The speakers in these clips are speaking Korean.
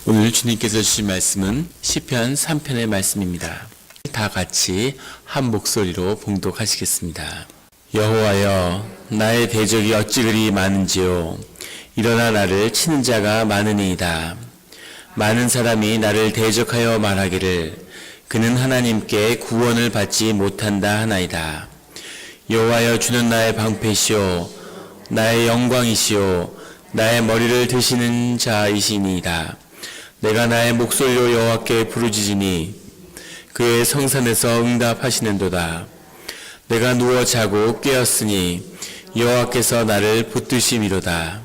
오늘 주님께서 주신 말씀은 시편 3편의 말씀입니다. 다 같이 한 목소리로 봉독하시겠습니다. 여호와여, 나의 대적이 어찌 그리 많은지요. 일어나 나를 치는 자가 많으니이다. 많은 사람이 나를 대적하여 말하기를 그는 하나님께 구원을 받지 못한다 하나이다. 여호와여, 주는 나의 방패시오 나의 영광이시오 나의 머리를 드시는 자이시니이다. 내가 나의 목소리로 여호와께 부르짖으니 그의 성산에서 응답하시는도다. 내가 누워 자고 깨었으니 여호와께서 나를 붙드심이로다.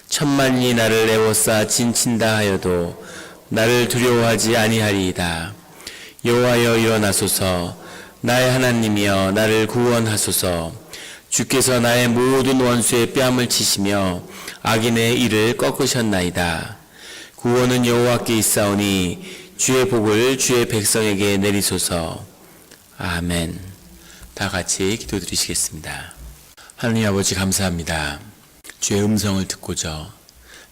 천만이 나를 애워싸 진친다 하여도 나를 두려워하지 아니하리이다. 여호와여, 일어나소서. 나의 하나님이여, 나를 구원하소서. 주께서 나의 모든 원수의 뺨을 치시며 악인의 일을 꺾으셨나이다. 구원은 여호와께 있사오니 주의 복을 주의 백성에게 내리소서. 아멘. 다 같이 기도드리시겠습니다. 하나님 아버지, 감사합니다. 주의 음성을 듣고자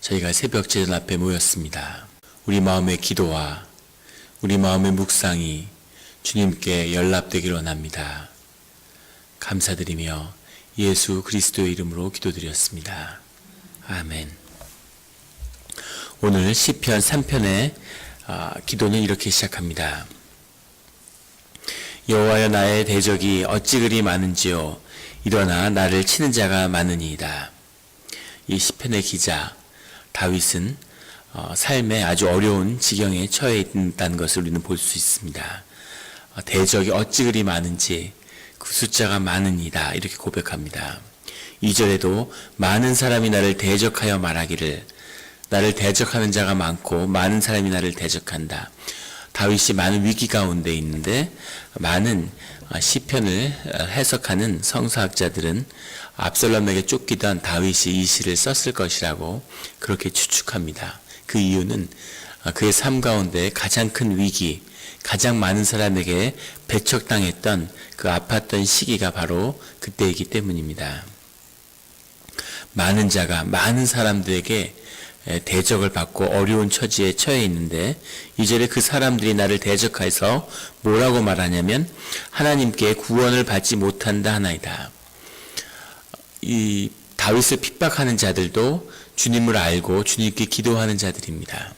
저희가 새벽 제단 앞에 모였습니다. 우리 마음의 기도와 우리 마음의 묵상이 주님께 연락되기를 원합니다. 감사드리며 예수 그리스도의 이름으로 기도드렸습니다. 아멘. 오늘 시편 3편의 기도는 이렇게 시작합니다. 여호와여, 나의 대적이 어찌 그리 많은지요. 일어나 나를 치는 자가 많으니이다. 이 시편의 기자 다윗은 삶에 아주 어려운 지경에 처해 있다는 것을 우리는 볼 수 있습니다. 대적이 어찌 그리 많은지 그 숫자가 많으니이다, 이렇게 고백합니다. 2절에도 많은 사람이 나를 대적하여 말하기를, 나를 대적하는 자가 많고 많은 사람이 나를 대적한다. 다윗이 많은 위기 가운데 있는데 많은 시편을 해석하는 성서학자들은 압살롬에게 쫓기던 다윗이 이 시를 썼을 것이라고 그렇게 추측합니다. 그 이유는 그의 삶 가운데 가장 큰 위기, 가장 많은 사람에게 배척당했던 그 아팠던 시기가 바로 그때이기 때문입니다. 많은 자가 많은 사람들에게 대적을 받고 어려운 처지에 처해 있는데, 이절에 그 사람들이 나를 대적해서 뭐라고 말하냐면 하나님께 구원을 받지 못한다 하나이다. 이 다윗을 핍박하는 자들도 주님을 알고 주님께 기도하는 자들입니다.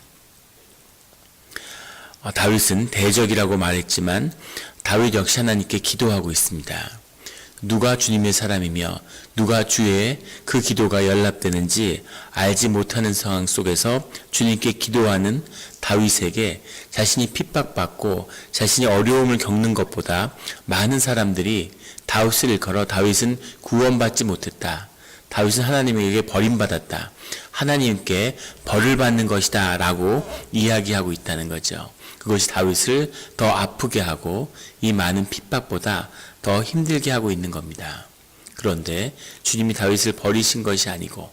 다윗은 대적이라고 말했지만 다윗 역시 하나님께 기도하고 있습니다. 누가 주님의 사람이며 누가 주의 그 기도가 연락되는지 알지 못하는 상황 속에서 주님께 기도하는 다윗에게 자신이 핍박받고 자신이 어려움을 겪는 것보다 많은 사람들이 다윗을 일컬어 다윗은 구원받지 못했다, 다윗은 하나님에게 버림받았다, 하나님께 벌을 받는 것이다 라고 이야기하고 있다는 거죠. 그것이 다윗을 더 아프게 하고 이 많은 핍박보다 더 힘들게 하고 있는 겁니다. 그런데 주님이 다윗을 버리신 것이 아니고,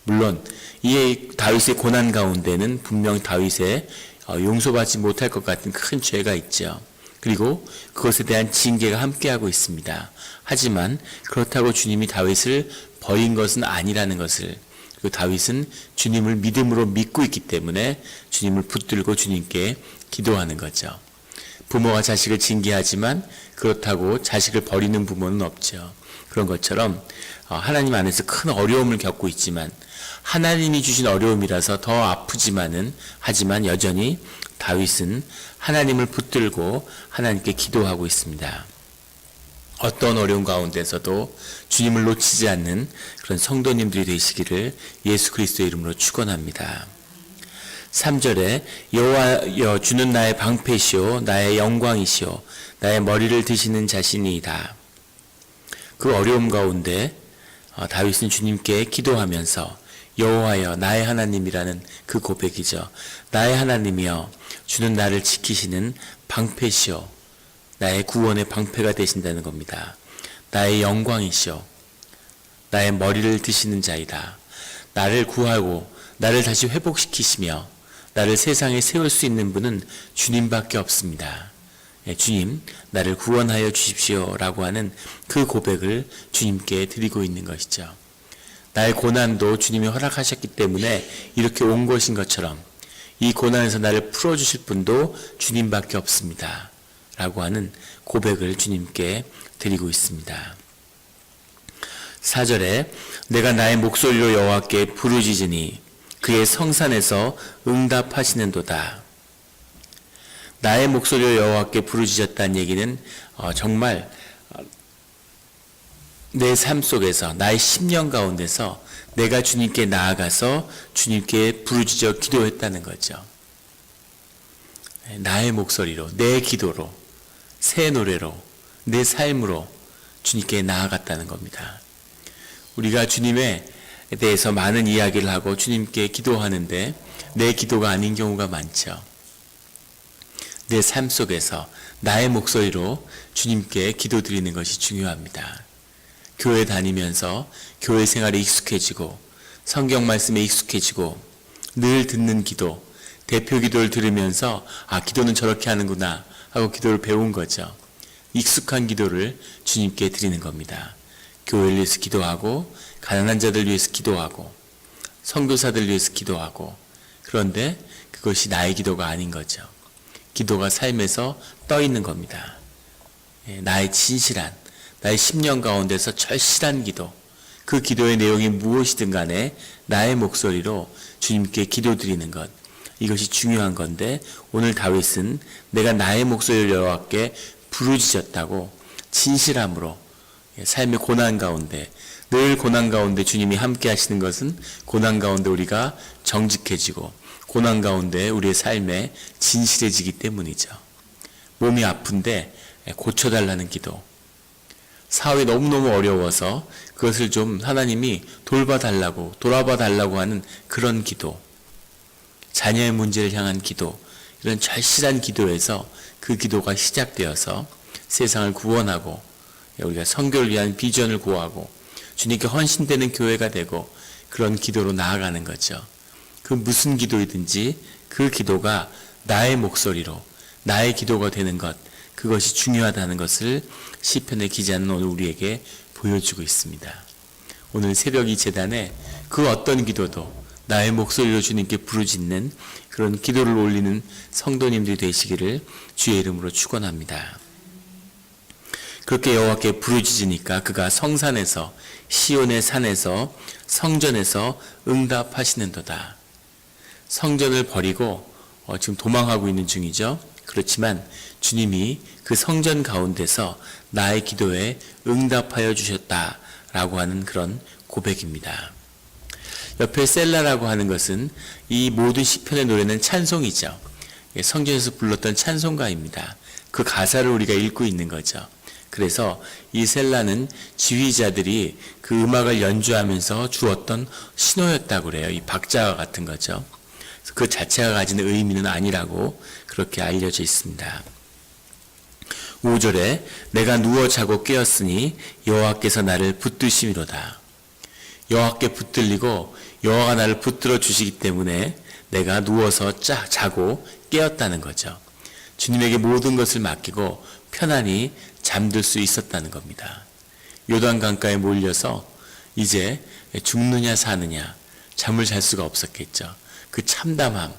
물론 이 다윗의 고난 가운데는 분명 다윗의 용서받지 못할 것 같은 큰 죄가 있죠. 그리고 그것에 대한 징계가 함께하고 있습니다. 하지만 그렇다고 주님이 다윗을 버린 것은 아니라는 것을, 그리고 다윗은 주님을 믿음으로 믿고 있기 때문에 주님을 붙들고 주님께 기도하는 거죠. 부모가 자식을 징계하지만 그렇다고 자식을 버리는 부모는 없죠. 그런 것처럼 하나님 안에서 큰 어려움을 겪고 있지만, 하나님이 주신 어려움이라서 더 아프지만은, 하지만 여전히 다윗은 하나님을 붙들고 하나님께 기도하고 있습니다. 어떤 어려움 가운데서도 주님을 놓치지 않는 그런 성도님들이 되시기를 예수 그리스도의 이름으로 축원합니다. 3절에 여호와여, 주는 나의 방패시오 나의 영광이시오 나의 머리를 드시는 자신이다. 그 어려움 가운데 다윗은 주님께 기도하면서 여호와여, 나의 하나님이라는 그 고백이죠. 나의 하나님이여, 주는 나를 지키시는 방패시오 나의 구원의 방패가 되신다는 겁니다. 나의 영광이시오 나의 머리를 드시는 자이다. 나를 구하고 나를 다시 회복시키시며 나를 세상에 세울 수 있는 분은 주님밖에 없습니다. 주님, 나를 구원하여 주십시오 라고 하는 그 고백을 주님께 드리고 있는 것이죠. 나의 고난도 주님이 허락하셨기 때문에 이렇게 온 것인 것처럼 이 고난에서 나를 풀어주실 분도 주님밖에 없습니다. 라고 하는 고백을 주님께 드리고 있습니다. 4절에 내가 나의 목소리로 여호와께 부르짖으니 그의 성산에서 응답하시는도다. 나의 목소리로 여호와께 부르짖었다는 얘기는 정말 내 삶 속에서 나의 심령 가운데서 내가 주님께 나아가서 주님께 부르짖어 기도했다는 거죠. 나의 목소리로, 내 기도로, 새 노래로, 내 삶으로 주님께 나아갔다는 겁니다. 우리가 주님에 대해서 많은 이야기를 하고 주님께 기도하는데 내 기도가 아닌 경우가 많죠. 내 삶 속에서 나의 목소리로 주님께 기도드리는 것이 중요합니다. 교회 다니면서 교회 생활에 익숙해지고 성경 말씀에 익숙해지고 늘 듣는 기도, 대표 기도를 들으면서 기도는 저렇게 하는구나 하고 기도를 배운 거죠. 익숙한 기도를 주님께 드리는 겁니다. 교회를 위해서 기도하고 가난한 자들 위해서 기도하고 선교사들 위해서 기도하고 그런데 그것이 나의 기도가 아닌 거죠. 기도가 삶에서 떠 있는 겁니다. 나의 진실한 나의 심령 가운데서 절실한 기도, 그 기도의 내용이 무엇이든 간에 나의 목소리로 주님께 기도드리는 것, 이것이 중요한 건데 오늘 다윗은 내가 나의 목소리를 여호와께 부르짖었다고 진실함으로 삶의 고난 가운데, 늘 고난 가운데 주님이 함께 하시는 것은 고난 가운데 우리가 정직해지고 고난 가운데 우리의 삶에 진실해지기 때문이죠. 몸이 아픈데 고쳐달라는 기도, 사업이 너무너무 어려워서 그것을 좀 하나님이 돌봐달라고 돌아봐달라고 하는 그런 기도, 자녀의 문제를 향한 기도, 이런 절실한 기도에서 그 기도가 시작되어서 세상을 구원하고 우리가 선교를 위한 비전을 구하고 주님께 헌신되는 교회가 되고 그런 기도로 나아가는 거죠. 그 무슨 기도이든지 그 기도가 나의 목소리로 나의 기도가 되는 것, 그것이 중요하다는 것을 시편의 기자는 오늘 우리에게 보여주고 있습니다. 오늘 새벽 이 제단에 그 어떤 기도도 나의 목소리로 주님께 부르짖는 그런 기도를 올리는 성도님들이 되시기를 주의 이름으로 축원합니다. 그렇게 여호와께 부르짖으니까 그가 성산에서 시온의 산에서 성전에서 응답하시는도다. 성전을 버리고 지금 도망하고 있는 중이죠. 그렇지만 주님이 그 성전 가운데서 나의 기도에 응답하여 주셨다라고 하는 그런 고백입니다. 옆에 셀라라고 하는 것은 이 모든 시편의 노래는 찬송이죠. 성전에서 불렀던 찬송가입니다. 그 가사를 우리가 읽고 있는 거죠. 그래서 이 셀라는 지휘자들이 그 음악을 연주하면서 주었던 신호였다고 그래요. 이 박자와 같은 거죠. 그 자체가 가지는 의미는 아니라고 그렇게 알려져 있습니다. 5절에 내가 누워 자고 깨었으니 여호와께서 나를 붙드심이로다. 여호와께 붙들리고 여호와가 나를 붙들어 주시기 때문에 내가 누워서 자고 깨었다는 거죠. 주님에게 모든 것을 맡기고 편안히 잠들 수 있었다는 겁니다. 요단강가에 몰려서 이제 죽느냐 사느냐 잠을 잘 수가 없었겠죠. 그 참담함,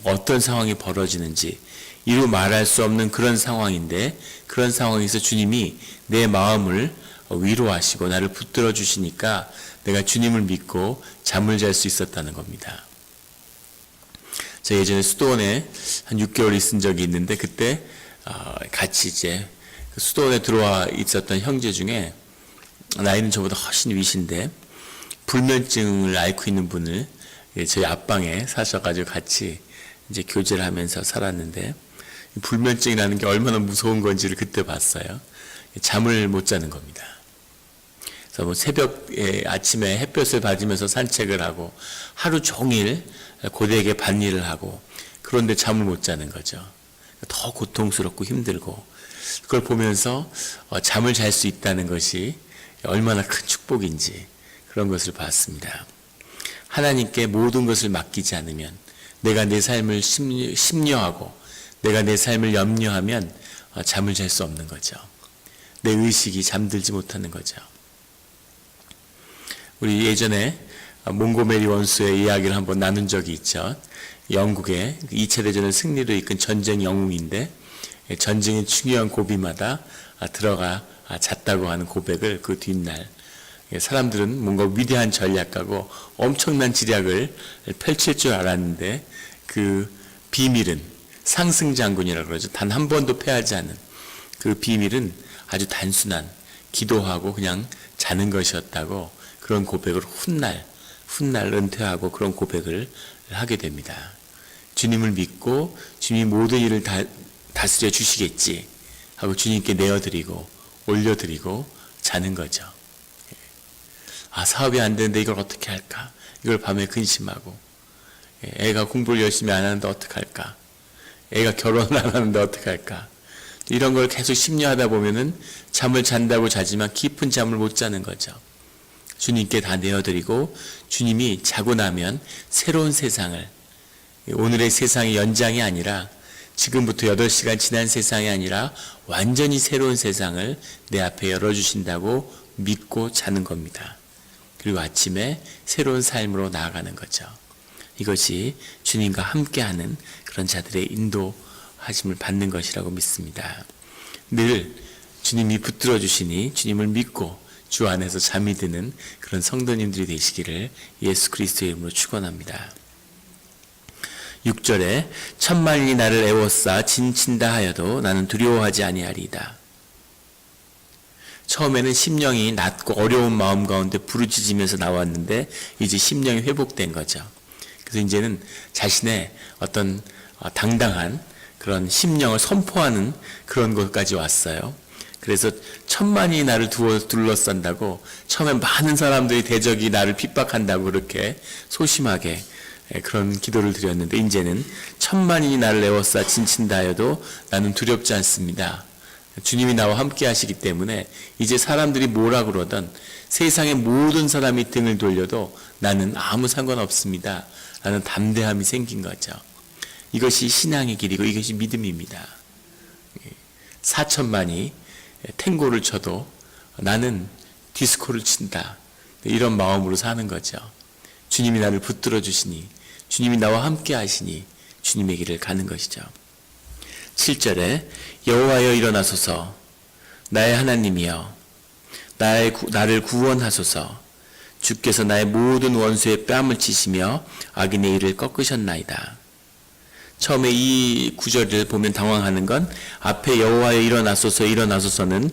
어떤 상황이 벌어지는지 이루 말할 수 없는 그런 상황인데 그런 상황에서 주님이 내 마음을 위로하시고 나를 붙들어 주시니까 내가 주님을 믿고 잠을 잘 수 있었다는 겁니다. 제가 예전에 수도원에 한 6개월 있은 적이 있는데 그때 같이 이제 수도원에 들어와 있었던 형제 중에 나이는 저보다 훨씬 위신데 불면증을 앓고 있는 분을 저희 앞방에 사셔가지고 같이 이제 교제를 하면서 살았는데 불면증이라는 게 얼마나 무서운 건지를 그때 봤어요. 잠을 못 자는 겁니다. 그래서 뭐 새벽에 아침에 햇볕을 받으면서 산책을 하고 하루 종일 고되게 밭일을 하고 그런데 잠을 못 자는 거죠. 더 고통스럽고 힘들고 그걸 보면서 잠을 잘 수 있다는 것이 얼마나 큰 축복인지 그런 것을 봤습니다. 하나님께 모든 것을 맡기지 않으면 내가 내 삶을 심려하고 내가 내 삶을 염려하면 잠을 잘 수 없는 거죠. 내 의식이 잠들지 못하는 거죠. 우리 예전에 몽고메리 원수의 이야기를 한번 나눈 적이 있죠. 영국의 2차 대전을 승리로 이끈 전쟁 영웅인데 전쟁의 중요한 고비마다 들어가 잤다고 하는 고백을 그 뒷날 사람들은 뭔가 위대한 전략가고 엄청난 지략을 펼칠 줄 알았는데 그 비밀은 상승장군이라고 그러죠. 단 한 번도 패하지 않은 그 비밀은 아주 단순한 기도하고 그냥 자는 것이었다고 그런 고백을 훗날 은퇴하고 그런 고백을 하게 됩니다. 주님을 믿고 주님이 모든 일을 다스려 주시겠지 하고 주님께 내어드리고 올려드리고 자는 거죠. 사업이 안 되는데 이걸 어떻게 할까? 이걸 밤에 근심하고 애가 공부를 열심히 안 하는데 어떡할까? 애가 결혼을 안 하는데 어떡할까? 이런 걸 계속 심려하다 보면은 잠을 잔다고 자지만 깊은 잠을 못 자는 거죠. 주님께 다 내어드리고 주님이 자고 나면 새로운 세상을 오늘의 세상의 연장이 아니라 지금부터 8시간 지난 세상이 아니라 완전히 새로운 세상을 내 앞에 열어주신다고 믿고 자는 겁니다. 그리고 아침에 새로운 삶으로 나아가는 거죠. 이것이 주님과 함께하는 그런 자들의 인도하심을 받는 것이라고 믿습니다. 늘 주님이 붙들어 주시니 주님을 믿고 주 안에서 잠이 드는 그런 성도님들이 되시기를 예수 그리스도의 이름으로 축원합니다. 6절에 천만인이 나를 애워싸 진친다 하여도 나는 두려워하지 아니하리이다. 처음에는 심령이 낮고 어려운 마음 가운데 부르짖으면서 나왔는데 이제 심령이 회복된 거죠. 그래서 이제는 자신의 어떤 당당한 그런 심령을 선포하는 그런 곳까지 왔어요. 그래서 천만이 나를 둘러싼다고 처음에 많은 사람들이 대적이 나를 핍박한다고 그렇게 소심하게 그런 기도를 드렸는데 이제는 천만인이 나를 에워싸 진친다 하여도 나는 두렵지 않습니다. 주님이 나와 함께 하시기 때문에 이제 사람들이 뭐라 그러던 세상의 모든 사람이 등을 돌려도 나는 아무 상관없습니다. 라는 담대함이 생긴 거죠. 이것이 신앙의 길이고 이것이 믿음입니다. 4천만이 탱고를 쳐도 나는 디스코를 친다. 이런 마음으로 사는 거죠. 주님이 나를 붙들어 주시니 주님이 나와 함께 하시니 주님의 길을 가는 것이죠. 7절에 여호와여 일어나소서 나의 하나님이여 나를 구원하소서 주께서 나의 모든 원수의 뺨을 치시며 악인의 일을 꺾으셨나이다. 처음에 이 구절을 보면 당황하는 건 앞에 여호와여 일어나소서는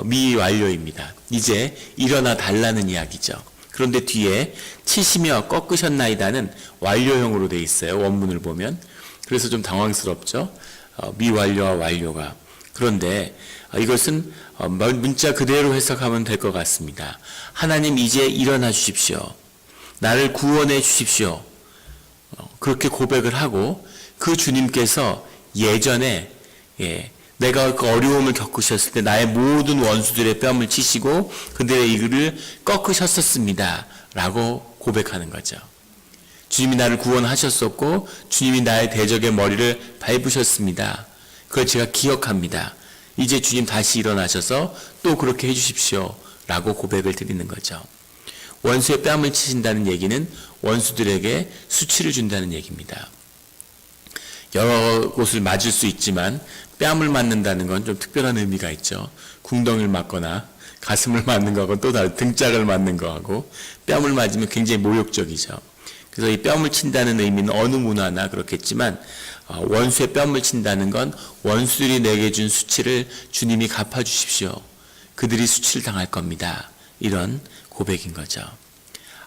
미완료입니다. 이제 일어나 달라는 이야기죠. 그런데 뒤에 치시며 꺾으셨나이다는 완료형으로 되어 있어요. 원문을 보면. 그래서 좀 당황스럽죠. 미완료와 완료가. 그런데 이것은 문자 그대로 해석하면 될 것 같습니다. 하나님 이제 일어나 주십시오. 나를 구원해 주십시오. 그렇게 고백을 하고 그 주님께서 예전에 내가 그 어려움을 겪으셨을 때 나의 모든 원수들의 뺨을 치시고 그들의 이를 꺾으셨었습니다. 라고 고백하는 거죠. 주님이 나를 구원하셨었고 주님이 나의 대적의 머리를 밟으셨습니다. 그걸 제가 기억합니다. 이제 주님 다시 일어나셔서 또 그렇게 해주십시오. 라고 고백을 드리는 거죠. 원수의 뺨을 치신다는 얘기는 원수들에게 수치를 준다는 얘기입니다. 여러 곳을 맞을 수 있지만 뺨을 맞는다는 건 좀 특별한 의미가 있죠. 궁덩이를 맞거나 가슴을 맞는 거하고 또 다른 등짝을 맞는 거하고 뺨을 맞으면 굉장히 모욕적이죠. 그래서 이 뺨을 친다는 의미는 어느 문화나 그렇겠지만 원수의 뺨을 친다는 건 원수들이 내게 준 수치를 주님이 갚아주십시오. 그들이 수치를 당할 겁니다. 이런 고백인 거죠.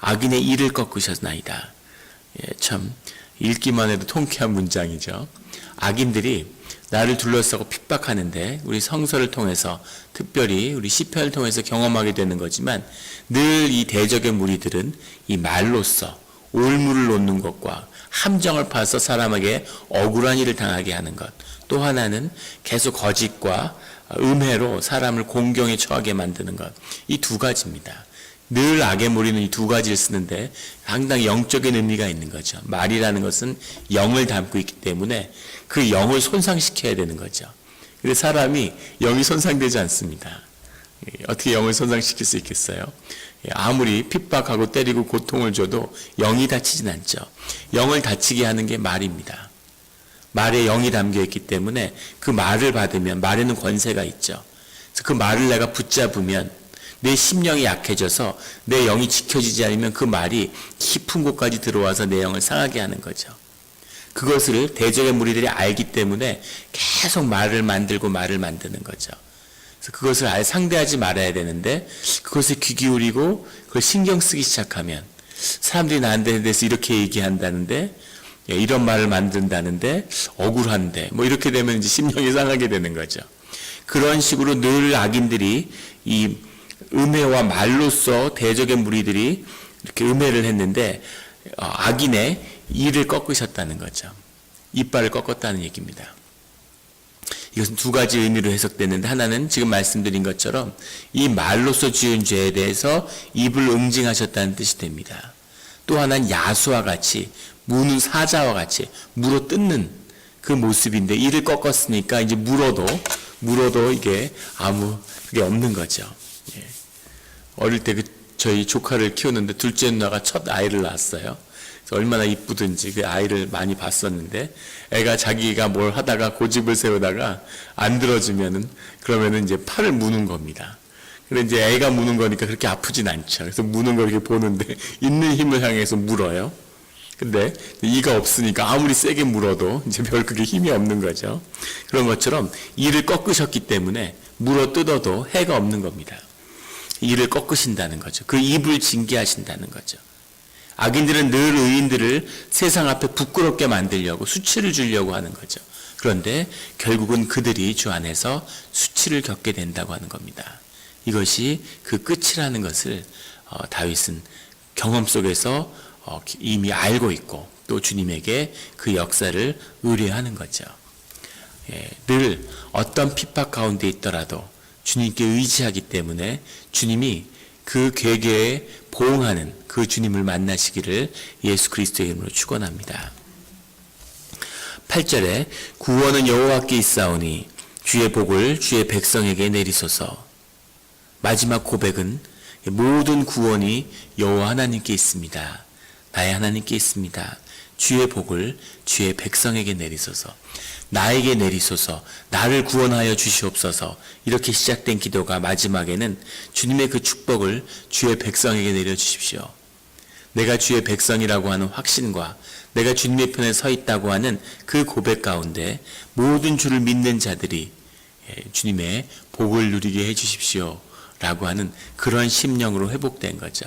악인의 이를 꺾으셨나이다. 참 읽기만 해도 통쾌한 문장이죠. 악인들이 나를 둘러싸고 핍박하는데 우리 성서를 통해서 특별히 우리 시편을 통해서 경험하게 되는 거지만 늘 이 대적의 무리들은 이 말로써 올무를 놓는 것과 함정을 파서 사람에게 억울한 일을 당하게 하는 것, 또 하나는 계속 거짓과 음해로 사람을 공경에 처하게 만드는 것, 이 두 가지입니다. 늘 악의 무리는 이 두 가지를 쓰는데 상당히 영적인 의미가 있는 거죠. 말이라는 것은 영을 담고 있기 때문에 그 영을 손상시켜야 되는 거죠. 그래서 사람이 영이 손상되지 않습니다. 어떻게 영을 손상시킬 수 있겠어요? 아무리 핍박하고 때리고 고통을 줘도 영이 다치진 않죠. 영을 다치게 하는 게 말입니다. 말에 영이 담겨 있기 때문에 그 말을 받으면 말에는 권세가 있죠. 그래서 그 말을 내가 붙잡으면 내 심령이 약해져서 내 영이 지켜지지 않으면 그 말이 깊은 곳까지 들어와서 내 영을 상하게 하는 거죠. 그것을 대적의 무리들이 알기 때문에 계속 말을 만들고 말을 만드는 거죠. 그래서 그것을 상대하지 말아야 되는데 그것을 귀 기울이고 그걸 신경 쓰기 시작하면 사람들이 나한테 대해서 이렇게 얘기한다는데 이런 말을 만든다는데 억울한데 뭐 이렇게 되면 이제 심령이 상하게 되는 거죠. 그런 식으로 늘 악인들이 이 음해와 말로써 대적의 무리들이 이렇게 음해를 했는데 악인의 이를 꺾으셨다는 거죠. 이빨을 꺾었다는 얘기입니다. 이것은 두 가지 의미로 해석되는데 하나는 지금 말씀드린 것처럼 이 말로써 지은 죄에 대해서 입을 응징하셨다는 뜻이 됩니다. 또 하나는 야수와 같이 무는 사자와 같이 물어 뜯는 그 모습인데 이를 꺾었으니까 이제 물어도 이게 아무 그게 없는 거죠. 예. 어릴 때 저희 조카를 키우는데 둘째 누나가 첫 아이를 낳았어요. 얼마나 이쁘든지 그 아이를 많이 봤었는데 애가 자기가 뭘 하다가 고집을 세우다가 안 들어주면은 그러면은 이제 팔을 무는 겁니다. 근데 이제 애가 무는 거니까 그렇게 아프진 않죠. 그래서 무는 걸 이렇게 보는데 있는 힘을 향해서 물어요. 근데 이가 없으니까 아무리 세게 물어도 이제 별 그게 힘이 없는 거죠. 그런 것처럼 이를 꺾으셨기 때문에 물어 뜯어도 해가 없는 겁니다. 이를 꺾으신다는 거죠. 그 입을 징계하신다는 거죠. 악인들은 늘 의인들을 세상 앞에 부끄럽게 만들려고 수치를 주려고 하는 거죠. 그런데 결국은 그들이 주 안에서 수치를 겪게 된다고 하는 겁니다. 이것이 그 끝이라는 것을 다윗은 경험 속에서 이미 알고 있고 또 주님에게 그 역사를 의뢰하는 거죠. 늘 어떤 핍박 가운데 있더라도 주님께 의지하기 때문에 주님이 그 괴계에 보응하는 그 주님을 만나시기를 예수 그리스도의 이름으로 축원합니다. 8절에 구원은 여호와께 있사오니 주의 복을 주의 백성에게 내리소서. 마지막 고백은 모든 구원이 여호와 하나님께 있습니다. 나의 하나님께 있습니다. 주의 복을 주의 백성에게 내리소서. 나에게 내리소서. 나를 구원하여 주시옵소서. 이렇게 시작된 기도가 마지막에는 주님의 그 축복을 주의 백성에게 내려주십시오. 내가 주의 백성이라고 하는 확신과 내가 주님의 편에 서 있다고 하는 그 고백 가운데 모든 주를 믿는 자들이 주님의 복을 누리게 해주십시오 라고 하는 그런 심령으로 회복된 거죠.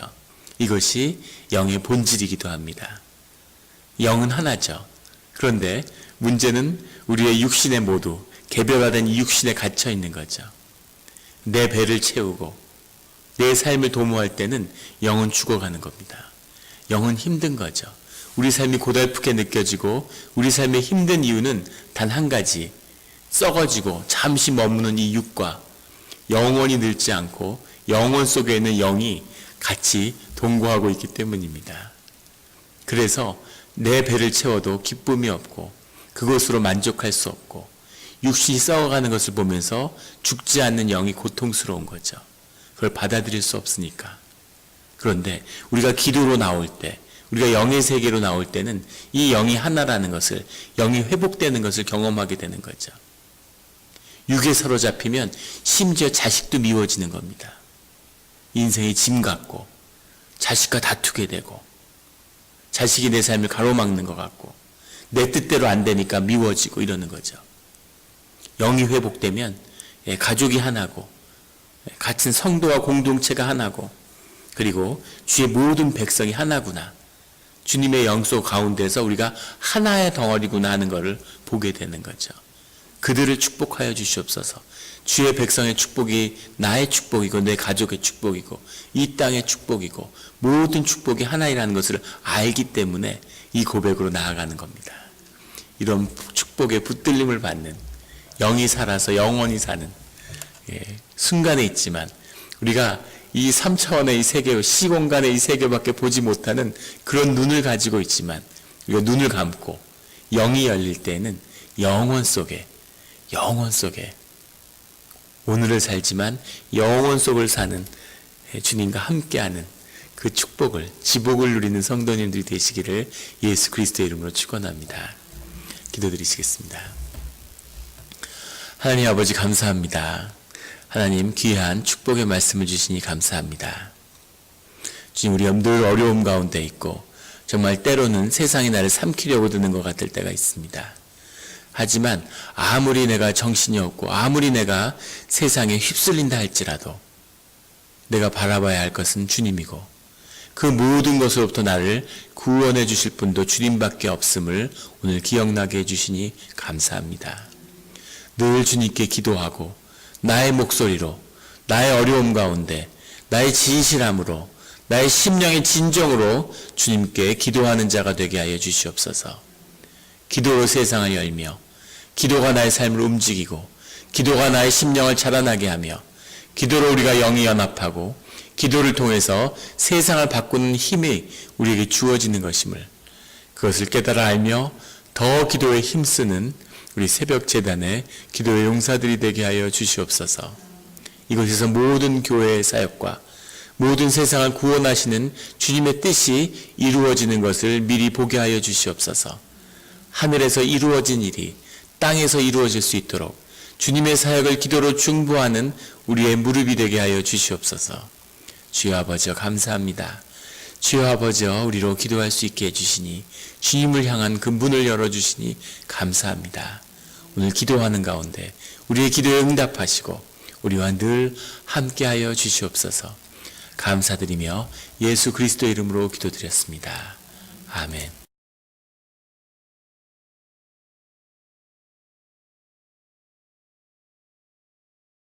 이것이 영의 본질이기도 합니다. 영은 하나죠. 그런데 문제는 우리의 육신에 모두 개별화된 이 육신에 갇혀 있는 거죠. 내 배를 채우고 내 삶을 도모할 때는 영은 죽어가는 겁니다. 영은 힘든 거죠. 우리 삶이 고달프게 느껴지고 우리 삶의 힘든 이유는 단 한 가지, 썩어지고 잠시 머무는 이 육과 영원히 늙지 않고 영혼 속에 있는 영이 같이 동거하고 있기 때문입니다. 그래서 내 배를 채워도 기쁨이 없고 그것으로 만족할 수 없고 육신이 썩어가는 것을 보면서 죽지 않는 영이 고통스러운 거죠. 그걸 받아들일 수 없으니까. 그런데 우리가 기도로 나올 때, 우리가 영의 세계로 나올 때는 이 영이 하나라는 것을, 영이 회복되는 것을 경험하게 되는 거죠. 육에 사로잡히면 심지어 자식도 미워지는 겁니다. 인생이 짐 같고 자식과 다투게 되고 자식이 내 삶을 가로막는 것 같고 내 뜻대로 안 되니까 미워지고 이러는 거죠. 영이 회복되면 가족이 하나고 같은 성도와 공동체가 하나고 그리고 주의 모든 백성이 하나구나. 주님의 영속 가운데서 우리가 하나의 덩어리구나 하는 것을 보게 되는 거죠. 그들을 축복하여 주시옵소서. 주의 백성의 축복이 나의 축복이고 내 가족의 축복이고 이 땅의 축복이고 모든 축복이 하나이라는 것을 알기 때문에 이 고백으로 나아가는 겁니다. 이런 축복의 붙들림을 받는 영이 살아서 영원히 사는 순간에 있지만 우리가 이 3차원의 이 세계, 시공간의 이 세계밖에 보지 못하는 그런 눈을 가지고 있지만 우리가 눈을 감고 영이 열릴 때에는 영혼 속에 오늘을 살지만 영원 속을 사는 주님과 함께하는 그 축복을, 지복을 누리는 성도님들이 되시기를 예수 그리스도의 이름으로 축원합니다. 기도드리시겠습니다. 하나님 아버지 감사합니다. 하나님 귀한 축복의 말씀을 주시니 감사합니다. 주님, 우리 늘 어려움 가운데 있고 정말 때로는 세상이 나를 삼키려고 드는 것 같을 때가 있습니다. 하지만 아무리 내가 정신이 없고 아무리 내가 세상에 휩쓸린다 할지라도 내가 바라봐야 할 것은 주님이고 그 모든 것으로부터 나를 구원해 주실 분도 주님밖에 없음을 오늘 기억나게 해주시니 감사합니다. 늘 주님께 기도하고 나의 목소리로, 나의 어려움 가운데, 나의 진실함으로, 나의 심령의 진정으로 주님께 기도하는 자가 되게 하여 주시옵소서. 기도로 세상을 열며 기도가 나의 삶을 움직이고 기도가 나의 심령을 자라나게 하며 기도로 우리가 영이 연합하고 기도를 통해서 세상을 바꾸는 힘이 우리에게 주어지는 것임을, 그것을 깨달아 알며 더 기도에 힘쓰는 우리 새벽재단의 기도의 용사들이 되게 하여 주시옵소서. 이곳에서 모든 교회의 사역과 모든 세상을 구원하시는 주님의 뜻이 이루어지는 것을 미리 보게 하여 주시옵소서. 하늘에서 이루어진 일이 땅에서 이루어질 수 있도록 주님의 사역을 기도로 중보하는 우리의 무릎이 되게 하여 주시옵소서. 주여 아버지여 감사합니다. 주여 아버지여 우리로 기도할 수 있게 해주시니 주님을 향한 그 문을 열어주시니 감사합니다. 오늘 기도하는 가운데 우리의 기도에 응답하시고 우리와 늘 함께하여 주시옵소서. 감사드리며 예수 그리스도 이름으로 기도드렸습니다. 아멘.